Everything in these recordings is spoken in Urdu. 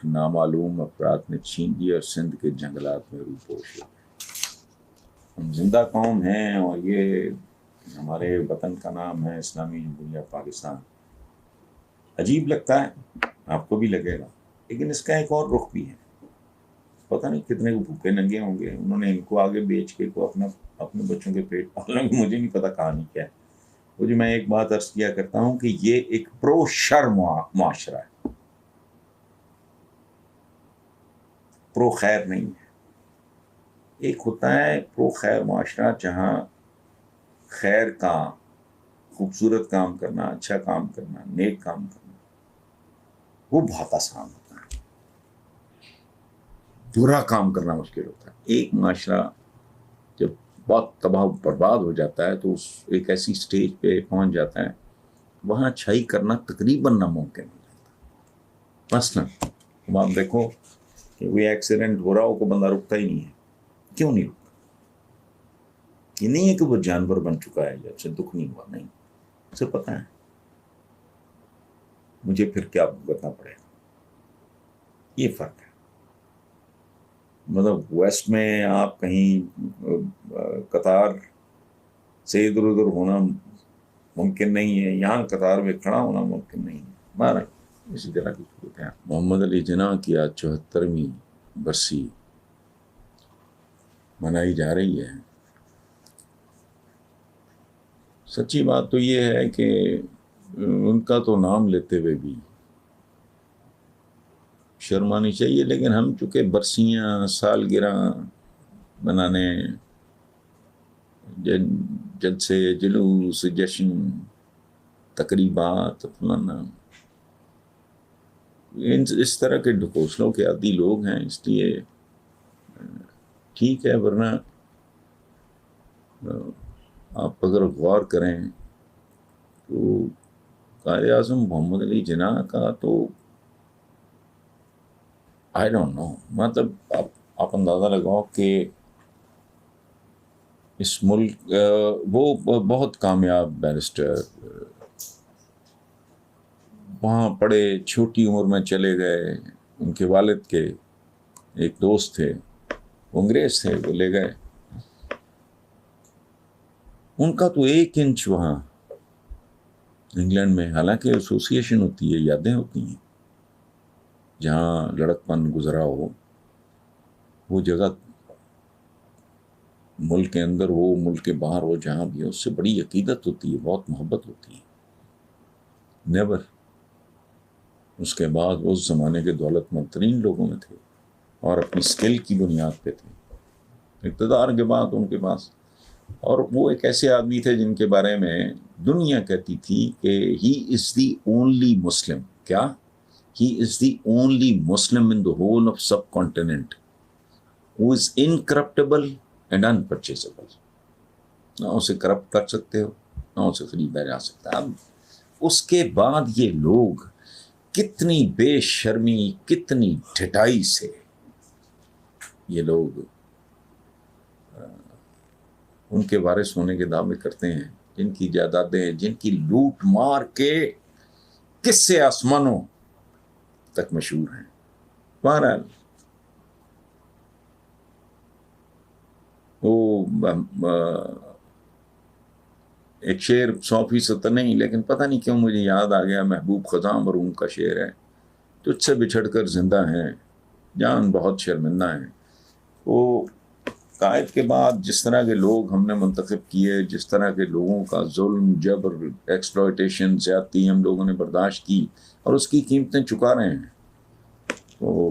نامعلوم افراد نے چھین لی اور سندھ کے جنگلات میں روپوش ہو گئے۔ ہم زندہ قوم ہیں اور یہ ہمارے وطن کا نام ہے اسلامی جمہوریہ پاکستان۔ عجیب لگتا ہے، آپ کو بھی لگے گا، لیکن اس کا ایک اور رخ بھی ہے۔ پتہ نہیں کتنے بھوکے ننگے ہوں گے، انہوں نے ان کو آگے بیچ کے کو اپنے بچوں کے پیٹ پالنا، مجھے نہیں پتا کہانی کیا ہے۔ وہ جو میں ایک بات عرض کیا کرتا ہوں کہ یہ ایک پرو شر معاشرہ ہے، پرو خیر نہیں ہے۔ ایک ہوتا ہے پرو خیر معاشرہ جہاں خیر کا، خوبصورت کام کرنا، اچھا کام کرنا، نیک کام کرنا وہ بہت آسان ہوتا ہے، برا کام کرنا مشکل ہوتا ہے۔ ایک معاشرہ جب بہت تباہ برباد ہو جاتا ہے تو اس ایک ایسی سٹیج پہ پہنچ جاتا ہے وہاں اچھائی کرنا تقریباً ناممکن ہو جاتا ہے۔ مثلاً اب آپ دیکھو کہ کوئی ایکسیڈنٹ ہو رہا ہو، کوئی بندہ رکتا ہی نہیں ہے، کیوں نہیں رکتا؟ یہ نہیں ہے کہ وہ جانور بن چکا ہے یا اسے دکھ نہیں ہوا، نہیں، اسے پتہ ہے مجھے پھر کیا بھگتنا پڑے گا۔ یہ فرق ہے۔ مطلب ویسٹ میں آپ کہیں قطار سے ادھر ادھر ہونا ممکن نہیں ہے، یہاں قطار میں کھڑا ہونا ممکن نہیں ہے۔ بہرحال اسی طرح کی صورت ہے۔ محمد علی جناح کی آج 74ویں برسی منائی جا رہی ہے۔ سچی بات تو یہ ہے کہ ان کا تو نام لیتے ہوئے بھی شرمانی چاہیے، لیکن ہم چونکہ برسیاں، سالگرہ منانے، جلسے، جلوس، جشن، تقریبات، فلانا، اس طرح کے ڈھکوسلوں کے عادی لوگ ہیں، اس لیے ٹھیک ہے۔ ورنہ آپ اگر غور کریں تو قائد اعظم محمد علی جناح کا تو آئی ڈونٹ نو، مطلب آپ اندازہ لگاؤ کہ اس ملک وہ بہت کامیاب بیرسٹر، وہاں پڑھے، چھوٹی عمر میں چلے گئے، ان کے والد کے ایک دوست تھے، وہ انگریز تھے، وہ لے گئے، ان کا تو 1 انچ وہاں انگلینڈ میں، حالانکہ ایسوسیشن ہوتی ہے، یادیں ہوتی ہیں، جہاں لڑکپن گزرا ہو، وہ جگہ ملک کے اندر ہو، ملک کے باہر ہو، جہاں بھی ہو، اس سے بڑی عقیدت ہوتی ہے، بہت محبت ہوتی ہے۔ نیور۔ اس کے بعد وہ اس زمانے کے دولت مند ترین لوگوں میں تھے اور اپنی سکل کی بنیاد پہ تھے، اقتدار کے بعد ان کے پاس، اور وہ ایک ایسے آدمی تھے جن کے بارے میں دنیا کہتی تھی کہ ہی از دی اونلی مسلم، کیا؟ He is the only Muslim in the whole of subcontinent who is incorruptible and unpurchasable. نہ اسے کرپٹ کر سکتے ہو، نہ اسے خریدا جا سکتا۔ اب اس کے بعد یہ لوگ کتنی بے شرمی، کتنی ڈھٹائی سے یہ لوگ ان کے وارث ہونے کے دعوے کرتے ہیں، جن کی جائیدادیں، جن کی لوٹ مار کے قصے آسمانوں تک مشہور ہیں۔ بہرحال وہ ایک شعر 100% نہیں، لیکن پتہ نہیں کیوں مجھے یاد آ گیا، محبوب خزاں مرحوم کا شعر ہے، تجھ سے بچھڑ کر زندہ ہیں، جان بہت شرمندہ ہیں۔ وہ قائد کے بعد جس طرح کے لوگ ہم نے منتخب کیے، جس طرح کے لوگوں کا ظلم، جبر، ایکسپلائٹیشن، زیادتی ہم لوگوں نے برداشت کی اور اس کی قیمتیں چکا رہے ہیں، تو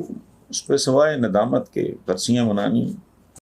اس پہ سوائے ندامت کے برسیاں منانی